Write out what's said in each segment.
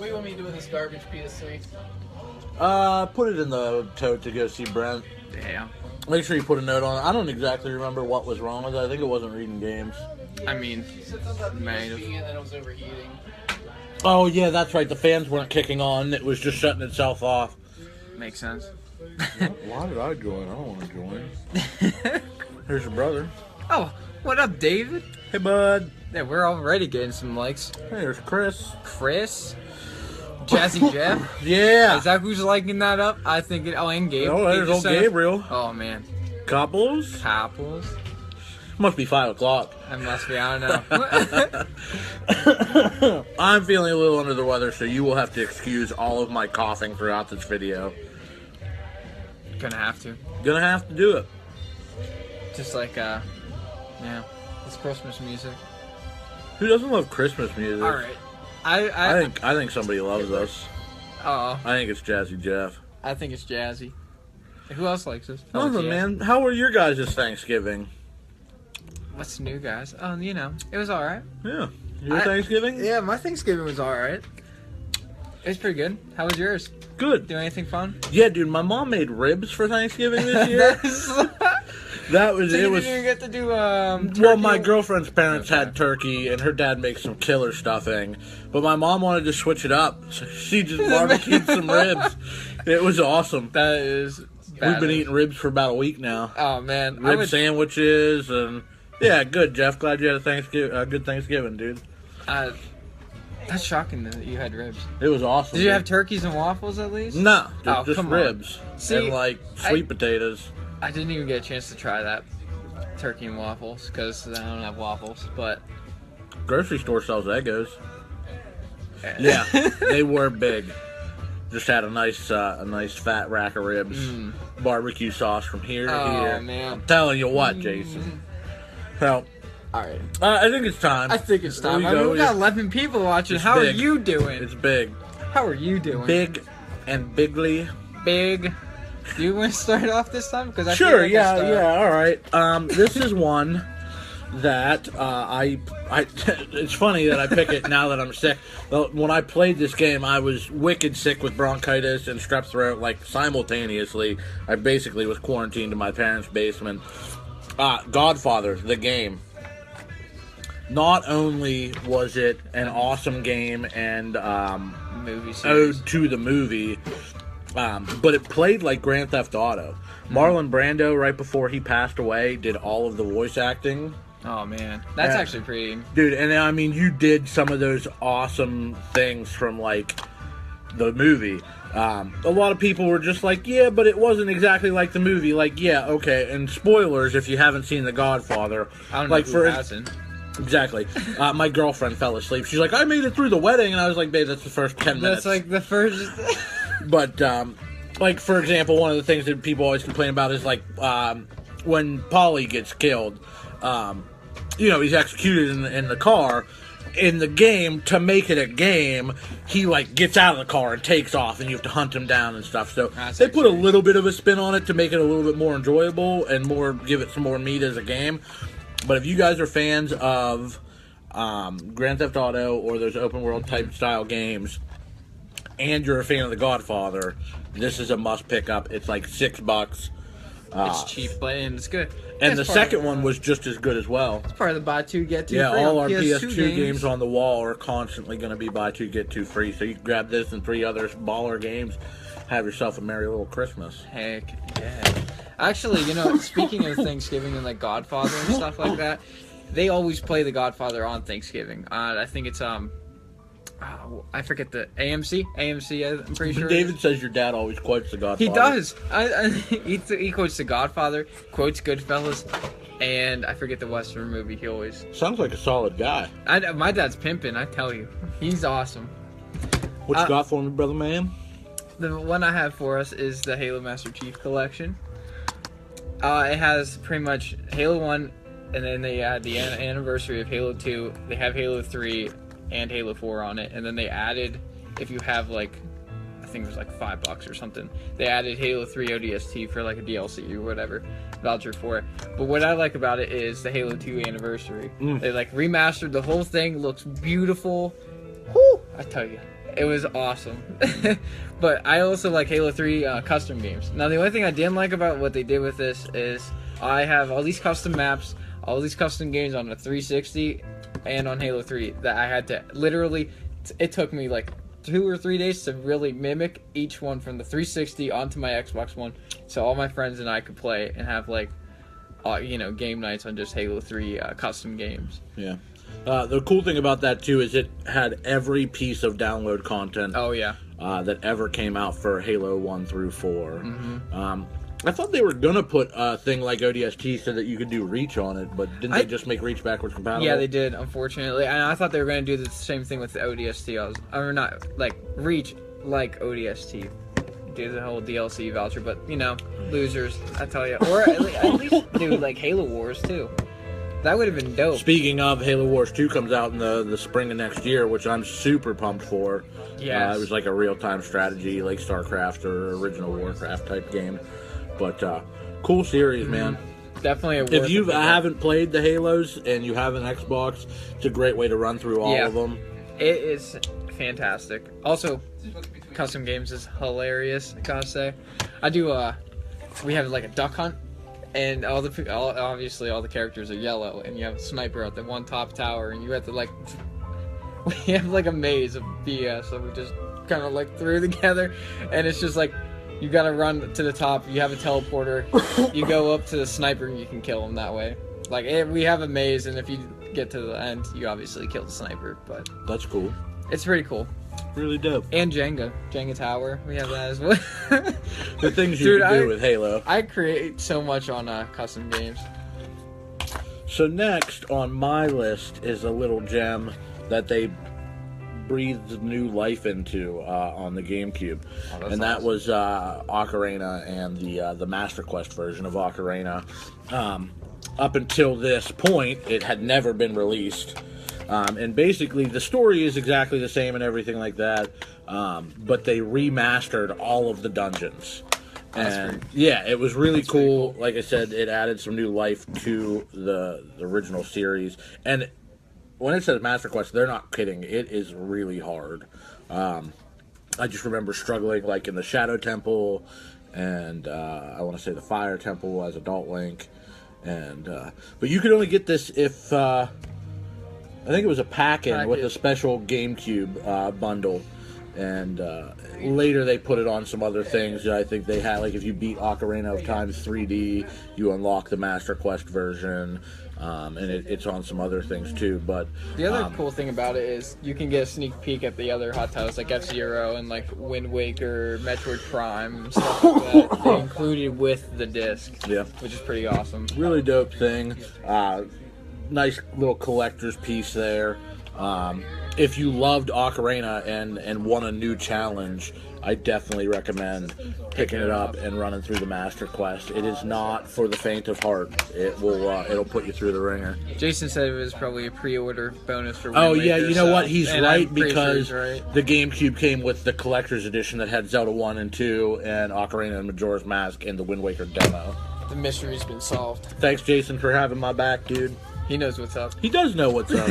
What do you want me to do with this garbage PS3? Put it in the tote to go see Brent. Damn. Make sure you put a note on it. I don't exactly remember what was wrong with it. I think it wasn't reading games. I mean, man. And then it was overheating. Oh, yeah, that's right. The fans weren't kicking on. It was just shutting itself off. Makes sense. Why did I join? I don't want to join. Here's your brother. Oh, what up, David? Hey, bud. Yeah, we're already getting some likes. Hey, there's Chris. Chris? Jazzy Jeff? Yeah. Is that who's liking that up? I think it. Oh, and Gabe. Oh, there's old Gabriel. Oh, man. Couples? Couples? Must be 5 o'clock. I must be. I don't know. I'm feeling a little under the weather, so you will have to excuse all of my coughing throughout this video. Gonna have to. Gonna have to do it. Just like, yeah. It's Christmas music. Who doesn't love Christmas music? Alright. I think somebody loves us. Uh-oh. I think it's Jazzy Jeff. I think it's Jazzy. Who else likes this? Nothing, man. How were your guys' Thanksgiving? What's new, guys? Oh, you know, it was alright. Yeah. Your Thanksgiving? Yeah, my Thanksgiving was alright. It was pretty good. How was yours? Good. Do anything fun? Yeah, dude, my mom made ribs for Thanksgiving this year. That was so it. You was. didn't even get to do turkey? Well, my girlfriend's parents had turkey, and her dad makes some killer stuffing. But my mom wanted to switch it up, so she just barbecued some ribs. It was awesome. That is. We've been eating ribs for about a week now. Oh man, Rib sandwiches and yeah, good. Jeff, glad you had a good Thanksgiving, dude. That's shocking that you had ribs. It was awesome. Did you have turkeys and waffles at least? No, just ribs. See, and like sweet potatoes. I didn't even get a chance to try that turkey and waffles because I don't have waffles. But grocery store sells Eggos. Yeah, they were big. Just had a nice fat rack of ribs, barbecue sauce from here to here. Man. I'm telling you what, Jason. So, all right. I think it's time. I think it's time. We got 11 people watching. How are you doing? It's big. How are you doing? Big and bigly. Big. Do you want to start off this time? Because I sure. Yeah. All right. This is one that it's funny that I pick it now that I'm sick. When I played this game, I was wicked sick with bronchitis and strep throat, like simultaneously. I basically was quarantined in my parents' basement. Godfather, the game. Not only was it an awesome game and movie series. ode to the movie, but it played like Grand Theft Auto. Marlon Brando, right before he passed away, did all of the voice acting. Oh man, that's actually pretty. Dude, and I mean, you did some of those awesome things from like the movie. A lot of people were just like, yeah, but it wasn't exactly like the movie. Like, yeah, okay. And spoilers if you haven't seen The Godfather. I don't know who hasn't. Exactly. My girlfriend fell asleep. She's like, I made it through the wedding, and I was like, babe, that's the first 10 minutes. That's like the first. But like for example, one of the things that people always complain about is like when Paulie gets killed. He's executed in the car. In the game, to make it a game, he like gets out of the car and takes off, and you have to hunt him down and stuff. So they put a little bit of a spin on it to make it a little bit more enjoyable and give it some more meat as a game. But if you guys are fans of Grand Theft Auto or those open world type style games, and you're a fan of The Godfather, this is a must pick up. It's like $6. It's cheap, but it's good. And the second one was just as good as well. It's part of the buy two get two. Yeah, free all our PS2 games on the wall are constantly going to be buy two get two free. So you can grab this and 3 other baller games. Have yourself a merry little Christmas. Heck yeah! Actually, speaking of Thanksgiving and like Godfather and stuff like that, they always play The Godfather on Thanksgiving. I think it's I forget the AMC. I'm pretty sure. David says your dad always quotes The Godfather. He does. He quotes The Godfather, quotes Goodfellas, and I forget the Western movie. He always sounds like a solid guy. My dad's pimping. I tell you, he's awesome. What you got for me, brother man? The one I have for us is the Halo Master Chief Collection. It has pretty much Halo 1, and then they add the anniversary of Halo 2. They have Halo 3 and Halo 4 on it, and then they added, if you have like, I think it was like $5 or something, they added Halo 3 ODST for like a DLC or whatever, voucher for it. But what I like about it is the Halo 2 anniversary. They like remastered the whole thing, looks beautiful. Whew! I tell you, it was awesome. But I also like Halo 3 custom games. Now, the only thing I didn't like about what they did with this is I have all these custom maps, all these custom games on the 360 and on Halo 3 that I had to literally, it took me like 2 or 3 days to really mimic each one from the 360 onto my Xbox One, so all my friends and I could play and have like, game nights on just Halo 3 custom games. Yeah. The cool thing about that too is it had every piece of download content. Oh yeah. That ever came out for Halo 1 through 4. Mm-hmm. I thought they were gonna put a thing like ODST so that you could do Reach on it, but didn't they just make Reach backwards compatible? Yeah, they did, unfortunately. And I thought they were going to do the same thing with the ODST. Or not, like, Reach like ODST. Do the whole DLC voucher, but, losers, I tell you. Or at least do, like, Halo Wars, too. That would have been dope. Speaking of, Halo Wars 2 comes out in the spring of next year, which I'm super pumped for. Yes. It was like a real-time strategy, like StarCraft or original Warcraft type game. But cool series, man. Definitely. If you haven't played the Halos and you have an Xbox, it's a great way to run through all of them. It is fantastic. Also, custom games is hilarious, I gotta say. I do. We have like a duck hunt, and obviously all the characters are yellow, and you have a sniper at the one top tower, and you have to like. We have like a maze of BS that we just kind of like threw together, and it's just like. You gotta run to the top, you have a teleporter, you go up to the sniper and you can kill him that way. Like, we have a maze, and if you get to the end, you obviously kill the sniper, but... That's cool. It's pretty cool. Really dope. And Jenga Tower, we have that as well. The things you can do with Halo. I create so much on custom games. So next on my list is a little gem that they breathed new life into on the GameCube, and that was Ocarina and the Master Quest version of Ocarina. Up until this point, it had never been released, and basically the story is exactly the same and everything like that, but they remastered all of the dungeons. And yeah, it was really cool. Like I said, it added some new life to the original series, and when it says Master Quest, they're not kidding. It is really hard. I just remember struggling, like, in the Shadow Temple, and I want to say the Fire Temple as Adult Link. And but you could only get this if I think it was a pack-in with a special GameCube bundle. And later they put it on some other things. I think they had, like, if you beat Ocarina of Time 3D, you unlock the Master Quest version. And it's on some other things too, but the other cool thing about it is you can get a sneak peek at the other hot titles like F-Zero and like Wind Waker, Metroid Prime, stuff like that. They included with the disc, which is pretty awesome. Really dope thing. Nice little collector's piece there. If you loved Ocarina and want a new challenge, I definitely recommend picking it up and running through the Master Quest. It is not for the faint of heart. It'll put you through the ringer. Jason said it was probably a pre-order bonus for Wind Oh Waker, yeah, you know what? He's right, because right. The GameCube came with the collector's edition that had Zelda 1 and 2 and Ocarina and Majora's Mask and the Wind Waker demo. The mystery's been solved. Thanks, Jason, for having my back, dude. He knows what's up. He does know what's up.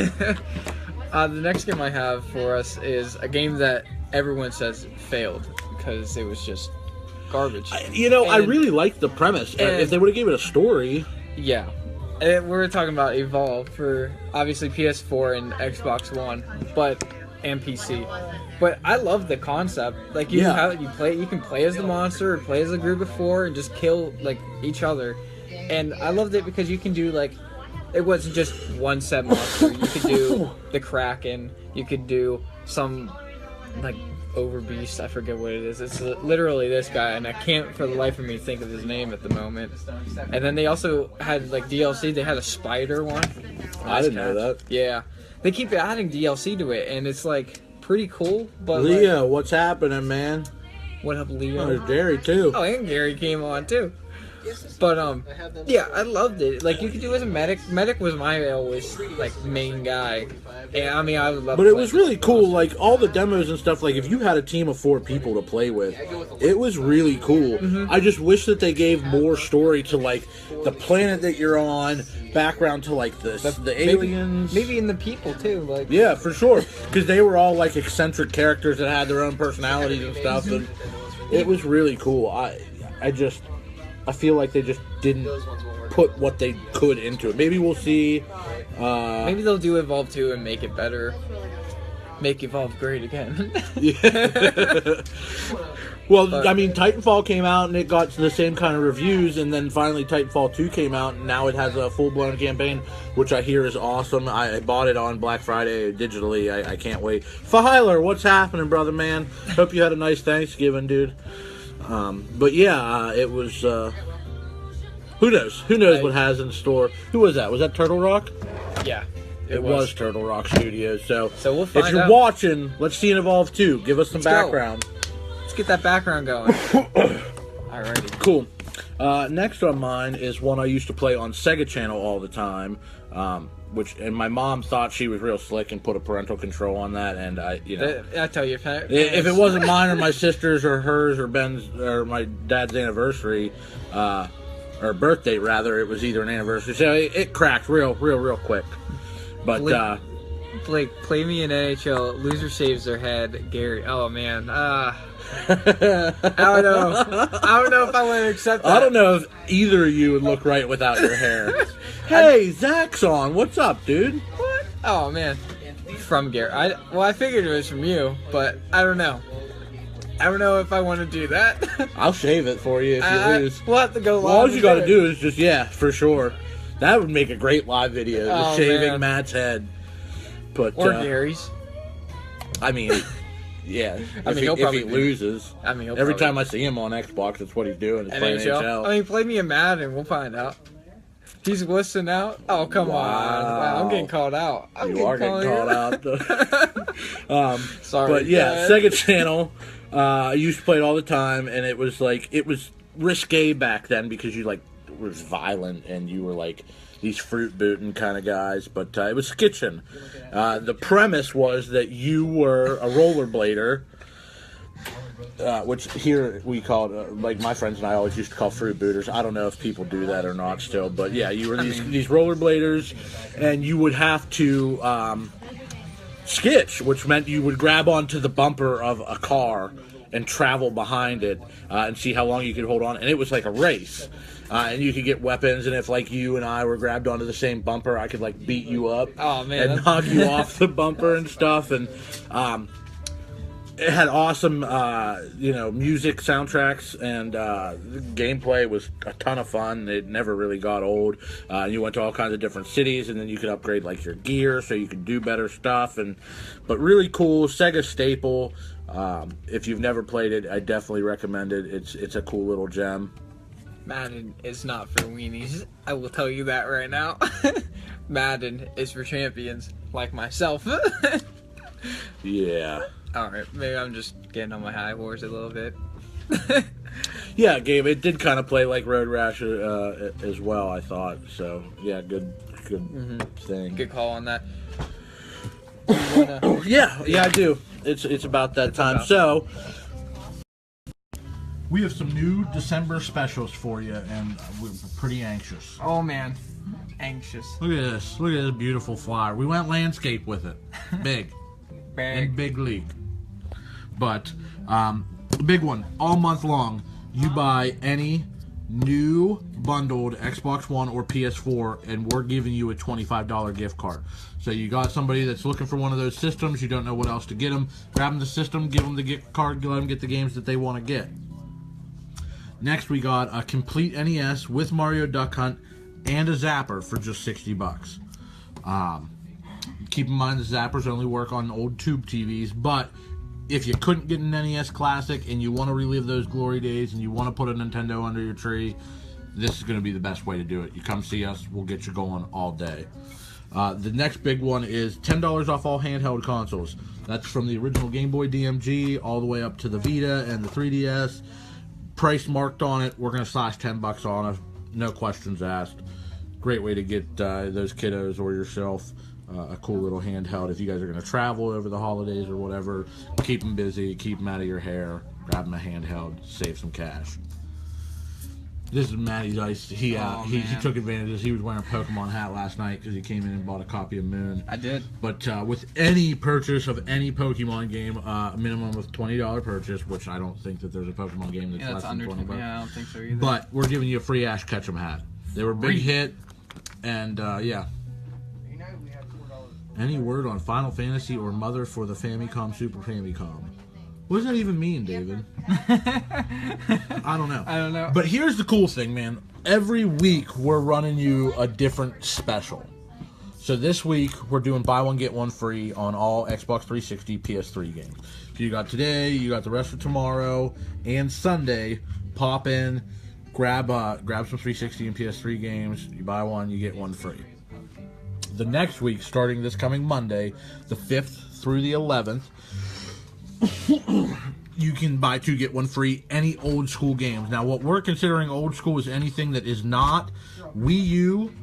The next game I have for us is a game that everyone says failed because it was just garbage. I really liked the premise. If they would have given it a story. Yeah. We're talking about Evolve for obviously PS4 and Xbox One, and PC. But I love the concept. Like you can play as the monster or play as a group of 4 and just kill like each other. And I loved it because you can do like it wasn't just one set monster. You could do the Kraken. You could do some like Overbeast. I forget what it is. It's literally this guy, and I can't for the life of me think of his name at the moment. And then they also had like DLC. They had a spider one. I didn't know that. Yeah, they keep adding DLC to it, and it's like pretty cool. But Leo, what's happening, man? What up, Leo? Oh, there's Gary too. Oh, and Gary came on too. But yeah, I loved it. Like you could do as a medic. Medic was my always like main guy. And I mean, I would love. But it was really cool. Like all the demos and stuff. Like if you had a team of 4 people to play with, it was really cool. I just wish that they gave more story to like the planet that you're on, background to like the aliens. Maybe in the people too. Like yeah, for sure, because they were all like eccentric characters that had their own personalities and stuff, and it was really cool. I feel like they just didn't put what they could into it. Maybe we'll see. Maybe they'll do Evolve 2 and make it better. Make Evolve great again. Yeah. Well, I mean, Titanfall came out and it got the same kind of reviews, and then finally Titanfall 2 came out, and now it has a full-blown campaign, which I hear is awesome. I bought it on Black Friday digitally. I can't wait. Filer, what's happening, brother man? Hope you had a nice Thanksgiving, dude. But yeah, it was... who knows? Who knows what has in store? Who was that? Was that Turtle Rock? Yeah. It was Turtle Rock Studios. So we'll find out. If you're watching, let's see an Evolve 2. Give us some background. Let's get that background going. Alrighty. Cool. Next on mine is one I used to play on Sega Channel all the time, and my mom thought she was real slick and put a parental control on that, and I tell you, if it wasn't mine or my sister's or hers or Ben's or my dad's anniversary, or birthday rather, it was either an anniversary, so it cracked real quick. But Blake, play me in NHL. Loser saves their head. Gary. Oh man. I don't know if I want to accept that. I don't know if either of you would look right without your hair. Hey, Zach's on. What's up, dude? What? Oh man. From Gary. I figured it was from you, but I don't know. I don't know if I want to do that. I'll shave it for you if you lose. We'll have to go live. All you got to do is just, yeah, for sure. That would make a great live video, the shaving Matt's head. But, or Gary's. I mean, yeah. If he loses. Every time I see him on Xbox, that's what he's doing. He's playing NHL. I mean, play me a Madden. We'll find out. He's listening out? Oh, come on. Wow, I'm getting called out. You are getting called out. Sorry. But, yeah, Sega Channel. I used to play it all the time, and it was risque back then because you, was violent and you were, these fruit booting kind of guys, but it was skitching. The premise was that you were a rollerblader, which here we call it, my friends and I always used to call fruit booters. I don't know if people do that or not still, but yeah, you were these rollerbladers, and you would have to skitch, which meant you would grab onto the bumper of a car and travel behind it and see how long you could hold on, and it was like a race. And you could get weapons, and if you and I were grabbed onto the same bumper, I could beat you up and knock you off the bumper and stuff. And it had awesome, music soundtracks, and the gameplay was a ton of fun. It never really got old. You went to all kinds of different cities, and then you could upgrade your gear so you could do better stuff. But really cool Sega staple. If you've never played it, I definitely recommend it. It's a cool little gem. Madden is not for weenies. I will tell you that right now. Madden is for champions like myself. Yeah. Alright, maybe I'm just getting on my high horse a little bit. Yeah, Gabe, it did kind of play like Road Rash as well, I thought. So, yeah, good thing. Good call on that. Yeah, I do. It's about that time. So... we have some new December specials for you, and we're pretty anxious. Oh, man. Anxious. Look at this. Look at this beautiful flower. We went landscape with it. Big. And big league. But, big one. All month long, you buy any new bundled Xbox One or PS4, and we're giving you a $25 gift card. So you got somebody that's looking for one of those systems, you don't know what else to get them, grab them the system, give them the gift card, let them get the games that they want to get. Next, we got a complete NES with Mario Duck Hunt and a Zapper for just $60. Keep in mind the Zappers only work on old tube TVs, but if you couldn't get an NES Classic and you want to relive those glory days and you want to put a Nintendo under your tree, this is going to be the best way to do it. You come see us, we'll get you going all day. The next big one is $10 off all handheld consoles. That's from the original Game Boy DMG all the way up to the Vita and the 3DS. Price marked on it. We're going to slash $10 on it. No questions asked. Great way to get those kiddos or yourself a cool little handheld. If you guys are going to travel over the holidays or whatever, keep them busy, keep them out of your hair, grab them a handheld, save some cash. This is Matty's Ice. He man. took advantage of this. He was wearing a Pokemon hat last night because he came in and bought a copy of Moon. I did. But with any purchase of any Pokemon game, a minimum of $20 purchase, which I don't think that there's a Pokemon game that's less than $20. Yeah, I don't think so either. But we're giving you a free Ash Ketchum hat. They were a big hit, and yeah. Any word on Final Fantasy or Mother for the Famicom, Super Famicom? What does that even mean, David? I don't know. I don't know. But here's the cool thing, man. Every week we're running you a different special. So this week we're doing buy one get one free on all Xbox 360, PS3 games. So you got today, you got the rest of tomorrow, and Sunday. Pop in, grab some 360 and PS3 games. You buy one, you get one free. The next week, starting this coming Monday, the 5th through the 11th, you can buy two, get one free, any old school games. Now, what we're considering old school is anything that is not Wii U,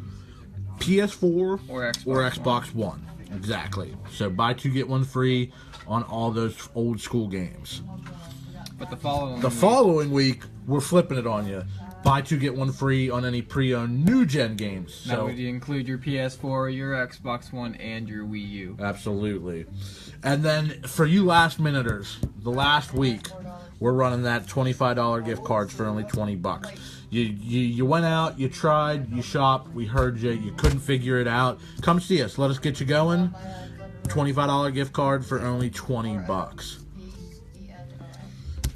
PS4, or Xbox One. Exactly. So buy two, get one free on all those old school games. But the following week, we're flipping it on you. Buy two, get one free on any pre-owned new-gen games. That would include your PS4, your Xbox One, and your Wii U. Absolutely. And then, for you last-minuters, the last week, we're running that $25 gift cards for only $20. You went out, you tried, you shopped, we heard you couldn't figure it out. Come see us. Let us get you going. $25 gift card for only $20.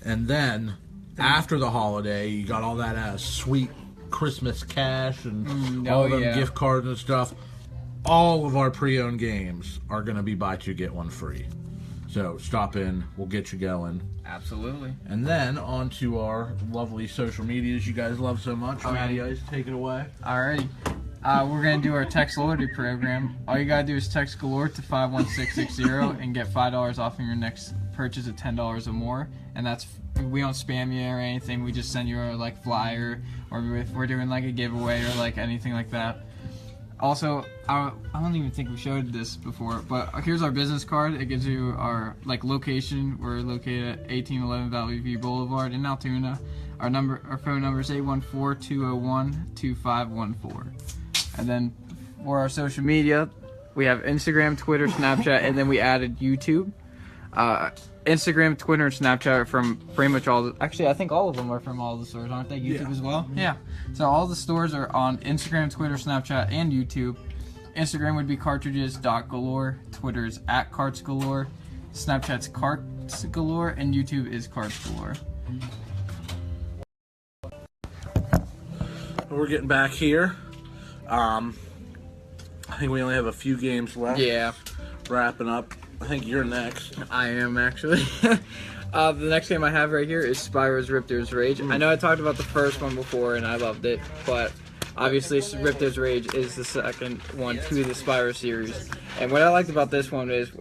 And then, after the holiday, you got all that sweet Christmas cash and all them gift cards and stuff. All of our pre-owned games are going to be buy two, get one free. So stop in, we'll get you going. Absolutely. And then on to our lovely social medias you guys love so much. Matty Ice, take it away. Alrighty. We're going to do our text loyalty program. All you got to do is text Galore to 51660 and get $5 off on your next purchase of $10 or more. And we don't spam you or anything. We just send you a flyer, or if we're doing a giveaway or anything like that. Also, I don't even think we showed this before, but here's our business card. It gives you our location. We're located at 1811 Valley View Boulevard in Altoona. Our phone number is 814-201-2514. And then for our social media, we have Instagram, Twitter, Snapchat, and then we added YouTube. Instagram, Twitter, and Snapchat are from pretty much actually, I think all of them are from all the stores, aren't they? YouTube as well? Yeah. So all the stores are on Instagram, Twitter, Snapchat, and YouTube. Instagram would be cartridges.galore. Twitter is @cartsgalore. Snapchat's cartsgalore, and YouTube is cartsgalore. We're getting back here. I think we only have a few games left. Yeah. Wrapping up. I think you're next. I am, actually. The next game I have right here is Spyro's Ripto's Rage. I know I talked about the first one before and I loved it, but obviously Ripto's Rage is the second one to the Spyro series. And what I liked about this one is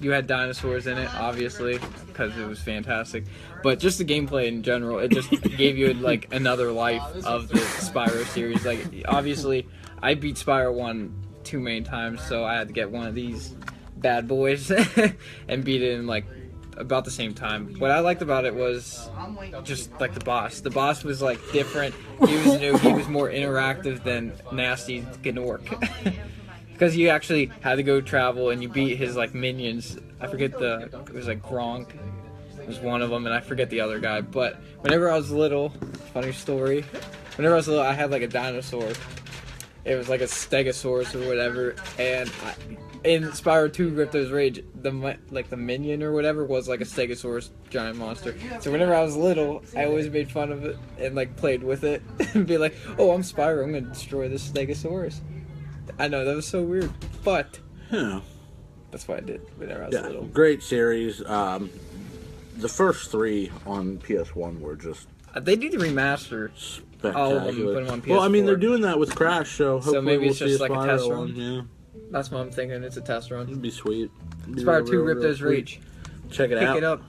you had dinosaurs in it, obviously, because it was fantastic. But just the gameplay in general, it just gave you another life of the Spyro series. Obviously, I beat Spyro 1 2 main times, so I had to get one of these bad boys and beat it in about the same time. What I liked about it was just the boss. The boss was different. He was new. He was more interactive than Nasty Gnork. Because you actually had to go travel and you beat his minions. I forget it was Gronk was one of them, and I forget the other guy. But whenever I was little, funny story, whenever I was little, I had a dinosaur. It was a Stegosaurus or whatever, and in Spyro 2 Ripto's Rage, the minion or whatever was a Stegosaurus giant monster. So whenever I was little, I always made fun of it and played with it and be like, "Oh, I'm Spyro. I'm gonna destroy this Stegosaurus." I know that was so weird, but that's what I did whenever I was little. Great series. The first three on PS1 were just they need to remaster all of them and put them on PS4. Well, I mean, they're doing that with Crash, so hopefully maybe we'll it's just see a a test Spyro run. one. Yeah. That's what I'm thinking. It's a test run. It'd be sweet. Spyro 2 Ripto's Rage. Check it out. Pick it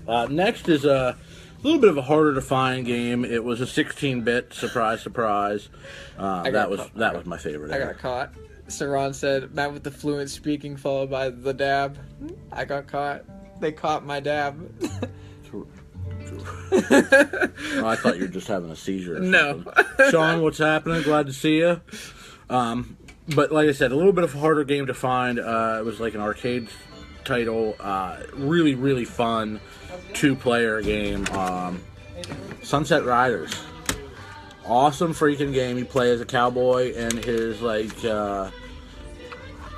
up. Next is a little bit of a harder to find game. It was a 16-bit. Surprise, surprise. That was my favorite. I got caught. Saran said, "Matt with the fluent speaking followed by the dab." I got caught. They caught my dab. Oh, I thought you were just having a seizure. Or No. Sean, what's happening? Glad to see you. But like I said, a little bit of a harder game to find. It was like an arcade title. Really, really fun 2-player game. Sunset Riders. Awesome freaking game. You play as a cowboy and his like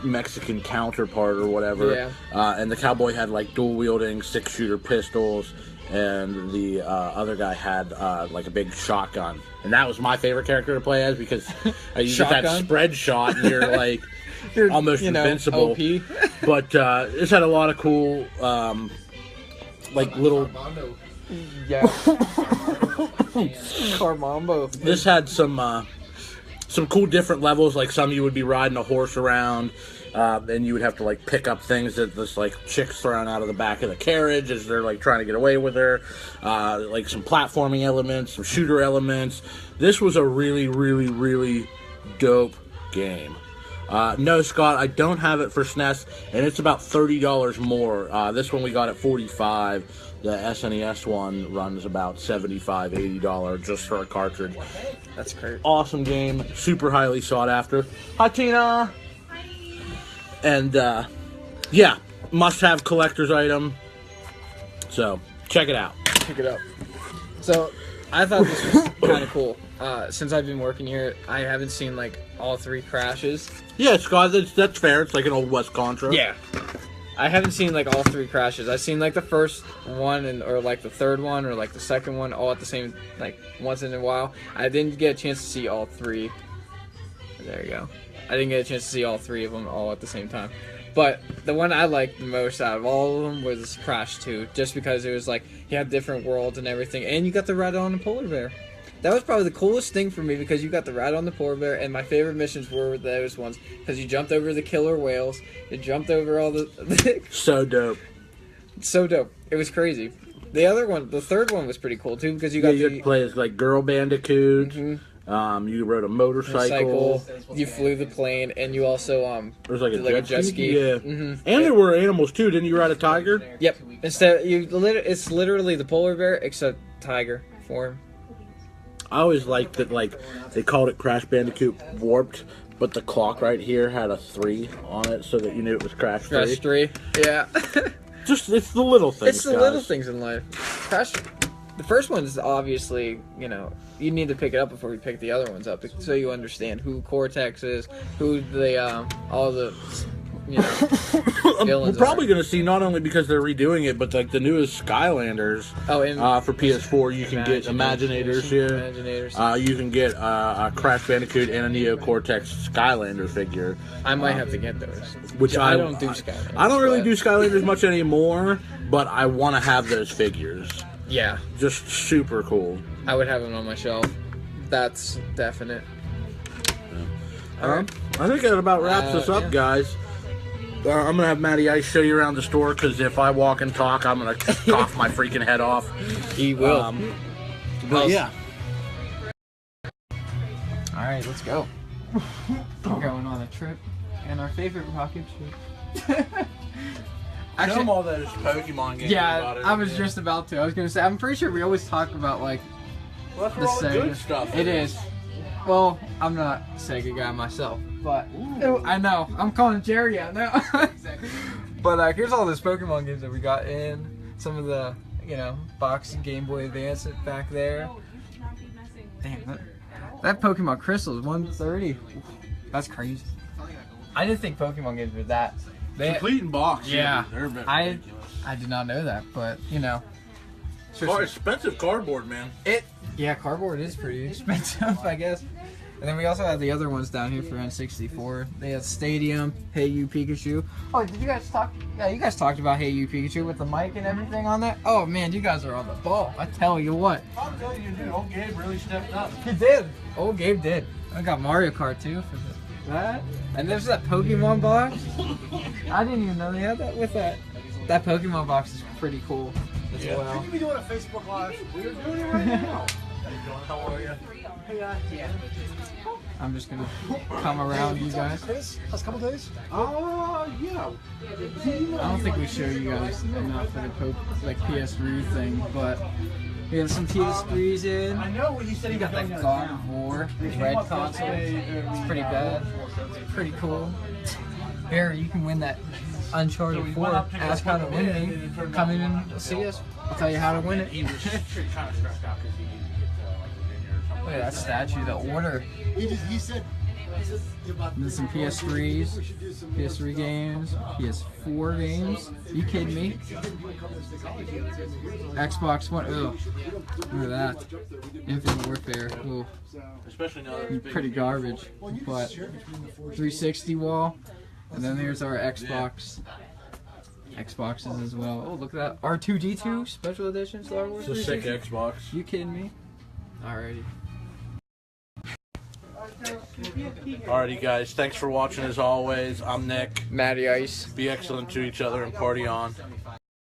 Mexican counterpart or whatever. Yeah. And the cowboy had like dual wielding 6-shooter pistols, and the other guy had like a big shotgun. And that was my favorite character to play as because you get that spread shot and you're like you're almost invincible. OP. But this had a lot of cool like little. Yeah. Carmambo. This had some cool different levels. Like some you would be riding a horse around, and you would have to like pick up things that this like chick's throwing out of the back of the carriage as they're like trying to get away with her. Like some platforming elements, some shooter elements. This was a really, really, really dope game. No, Scott, I don't have it for SNES, and it's about $30 more. This one we got at $45. The SNES one runs about $75, $80 just for a cartridge. That's great. Awesome game, super highly sought after. Hi, Tina. And yeah, must-have collector's item. So check it out. Pick it up. So I thought this was kind of cool. Since I've been working here, I haven't seen like all 3 crashes. Yeah, Scott, that's fair. It's like an old West Contra. Yeah. I haven't seen like all 3 crashes. I've seen like the first one or like the third one or like the second one all at the same, like once in a while. I didn't get a chance to see all 3. There you go. I didn't get a chance to see all 3 of them all at the same time. But the one I liked the most out of all of them was Crash 2, just because it was like you had different worlds and everything, and you got to ride on a polar bear. That was probably the coolest thing for me because you got to ride on the polar bear, and my favorite missions were those ones because you jumped over the killer whales, you jumped over all the So dope. So dope. It was crazy. The other one, the third one was pretty cool too because you got to play as like Girl Bandicoot. Mm-hmm. You rode a motorcycle. You flew the plane, and you also there was like a jet ski. Yeah. Mm-hmm. And there were animals too. Didn't you ride a tiger? Yep. It's literally the polar bear except tiger form. I always liked that, like, they called it Crash Bandicoot Warped, but the clock right here had a 3 on it so that you knew it was Crash 3. Crash 3, yeah. Just, it's the little things, It's the little things in life. Crash, the first one's obviously, you need to pick it up before you pick the other ones up so you understand who Cortex is, who all the, We're probably going to see, not only because they're redoing it, but like the newest Skylanders for PS4, you can get Imaginators here. You can get a Crash Bandicoot and a Neo Cortex Skylander figure. I might have to get those. Which I don't do Skylanders. I don't really do Skylanders much anymore, but I want to have those figures. Yeah. Just super cool. I would have them on my shelf. That's definite. All right. I think that about wraps us up, guys. I'm going to have Matty Ice show you around the store, because if I walk and talk, I'm going to cough my freaking head off. He will. But yeah. Alright, let's go. We're going on a trip, and our favorite rocket ship. Show them all those Pokemon games. Yeah, I was just about to. I was going to say, I'm pretty sure we always talk about, like, that's where all the good stuff It is. Well, I'm not a Sega guy myself, but I know. I'm calling Jerry out now. But here's all those Pokemon games that we got in. Some of the, box Game Boy Advance back there. Damn, that Pokemon Crystal is $130. That's crazy. I didn't think Pokemon games were that. Complete in box. Yeah, they're ridiculous. I did not know that, but expensive cardboard, man. Yeah, cardboard is pretty expensive, I guess. And then we also have the other ones down here for N64. They have Stadium, Hey You Pikachu. Oh, did you guys talk? Yeah, you guys talked about Hey You Pikachu with the mic and everything on that. Oh man, you guys are on the ball. I tell you what. I'm telling you, dude, old Gabe really stepped up. He did. Old Gabe did. I got Mario Kart too for that. And there's that Pokemon box. I didn't even know they had that with that. That Pokemon box is pretty cool as well. You could be doing a Facebook Live. We're doing it right now. How are you? I'm just gonna come around you guys. Chris, last couple days? Yeah. I don't think we show you guys enough for the like PS3 thing, but we have some PS3s in. I know what he said. We got that God of War red console. It's pretty bad. It's pretty cool. Here, you can win that Uncharted 4. Ask how to win me. Come in and see us. I'll tell you how to win it. Look at that statue, the Order. He said And then some PS3s, PS3 games, PS4 games. Are you kidding me? Xbox One. Ugh. Look at that. Infinite Warfare. Ooh. Especially now that it's Pretty garbage. But 360 wall. And then there's our Xboxes as well. Oh, look at that. R2D2 Special Edition Star Wars. It's a sick 360. Xbox. You kidding me? Alrighty. Alrighty, guys. Thanks for watching as always. I'm Nick. Matty Ice. Be excellent to each other and party on.